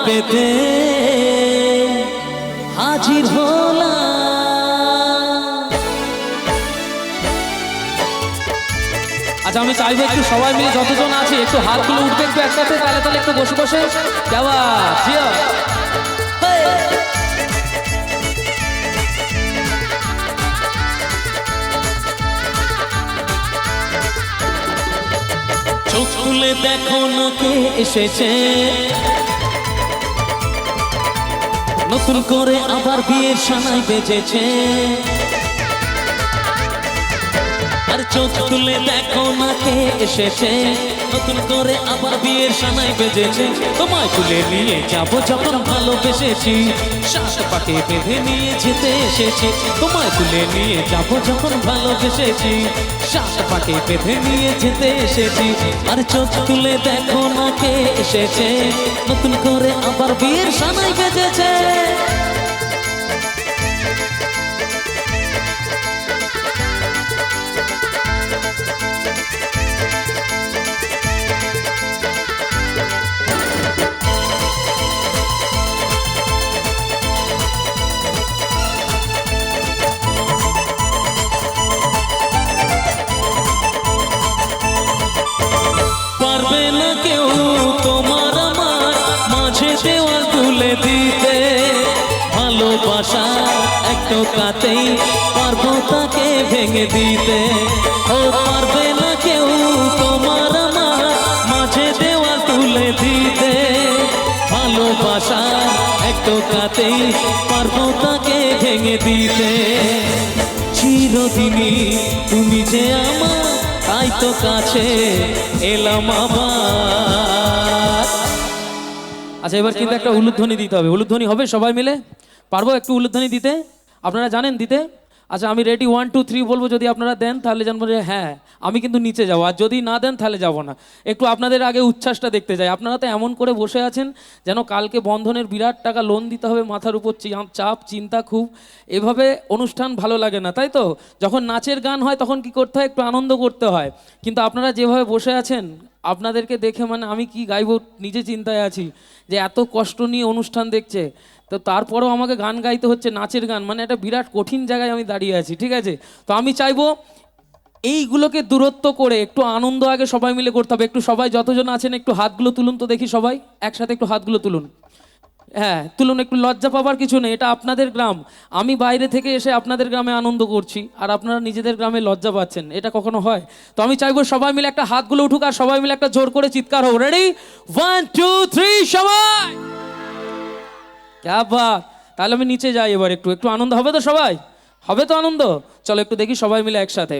পেতে হাজির হলাম। আচ্ছা আমি চাইবো একটু সবাই মিলে যতজন আছে একটু হাতগুলো উঠবে একটু একসাথে, তাহলে তাহলে একটু বসে বসে যাওয়া জিও। চোখ খুলে দেখো না কে এসেছে, নতুন করে আবার বিয়ের সানাই বেজেছে। আর চোখ তুলে দেখো না কে এসেছে, নতুন করে আবার বিয়ের সানাই বেজেছে। তোমায় তুলে নিয়ে যাবো যখন ভালোবেসেছি, সাত পাকে বেঁধে নিয়ে যেতে এসেছি। তোমায় তুলে নিয়ে যাবো যখন ভালোবেসেছি, সাত পাকে বেঁধে নিয়ে যেতে এসেছি। আর চোখ তুলে দেখো না কে এসেছে, নতুন করে আবার বিয়ের সানাই বেজেছে। পারবে না কেউ তোমার আমার মাঝে দেওয়াল তুলে দিতে, ভালোবাসা এক টোকাতেই পারবো তাকে ভেঙে দিতে। ও পারবে না কেউ তোমার আমার মাঝে দেওয়াল তুলে দিতে, ভালোবাসা এক টোকাতেই পারবো তাকে ভেঙে দিতে। চিরদিনই তুমি যে আমার, তাই তো কাছে এলাম আবার। আচ্ছা এবার কিন্তু একটা উলুধ্বনি দিতে হবে। উলুধ্বনি হবে সবাই মিলে? পারবো একটু উলুধ্বনি দিতে? আপনারা জানেন দিতে? আচ্ছা আমি রেডি 1 2 3 বলবো, যদি আপনারা দেন তাহলে জানবো যে হ্যাঁ আমি কিন্তু নিচে যাবো, আর যদি না দেন তাহলে যাব না। একটু আপনাদের আগে উচ্ছ্বাসটা দেখতে চাই। আপনারা তো এমন করে বসে আছেন যেন কালকে বন্ধনের বিরাট টাকা লোন দিতে হবে, মাথার উপর চাপ চিন্তা খুব। এভাবে অনুষ্ঠান ভালো লাগে না, তাই তো? যখন নাচের গান হয় তখন কি করতে হয়? একটু আনন্দ করতে হয়। কিন্তু আপনারা যেভাবে বসে আছেন, আপনাদেরকে দেখে মানে আমি কি গাইবো নিজে চিন্তায় আছি, যে এত কষ্ট নিয়ে অনুষ্ঠান দেখছে, তো তারপরেও আমাকে গান গাইতে হচ্ছে, নাচের গান, মানে একটা বিরাট কঠিন জায়গায় আমি দাঁড়িয়ে আছি, ঠিক আছে? তো আমি চাইবো এইগুলোকে দূরত্ব করে একটু আনন্দ আগে সবাই মিলে করতে হবে। একটু সবাই যতজন আছেন একটু হাতগুলো তুলুন তো দেখি, সবাই একসাথে একটু হাতগুলো তুলুন। হ্যাঁ তুলুন, একটু লজ্জা পাবার কিছু নেই, এটা আপনাদের গ্রাম। আমি বাইরে থেকে এসে আপনাদের গ্রামে আনন্দ করছি, আর আপনারা নিজেদের গ্রামে লজ্জা পাচ্ছেন, এটা কখনো হয়? তো আমি চাইবো সবাই মিলে একটা হাতগুলো উঠুক আর সবাই মিলে একটা জোর করে চিৎকার হোক। রেডি 1 2 3 সবাই। ক্যা বাত! তাহলে আমি নিচে যাই এবার। একটু একটু আনন্দ হবে তো? সবাই হবে তো আনন্দ? চলো একটু দেখি সবাই মিলে একসাথে।